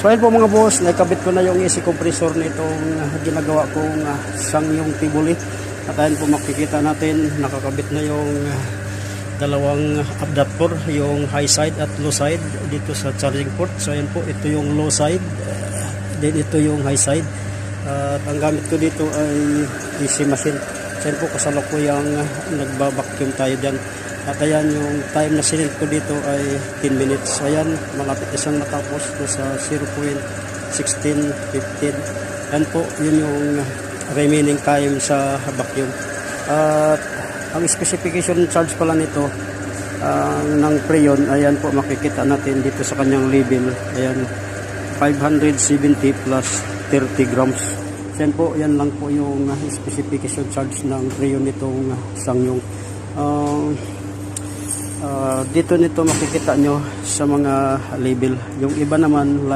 So ayun po mga boss, nakabit ko na yung AC compressor nitong ginagawa kong Sangyong Tibuli. At ayun po makikita natin, nakakabit na yung dalawang adapter, yung high side at low side dito sa charging port. So ayun po, ito yung low side, then ito yung high side. At ang gamit ko dito ay AC machine. So ayun po, kasalukuyang nagbabacuum tayo dyan. At ayan, yung time na sinil ko dito ay 10 minutes. Ayan, malapit isang natapos ko sa 0.1615. Ayan po, yun yung remaining time sa vacuum. At ang specification charge pala nito ng Freon, ayan po, makikita natin dito sa kanyang label. Ayan, 570 plus 30 grams. Ayan po, yan lang po yung specification charge ng Freon nitong Sangyong. Dito nito makikita nyo sa mga label. Yung iba naman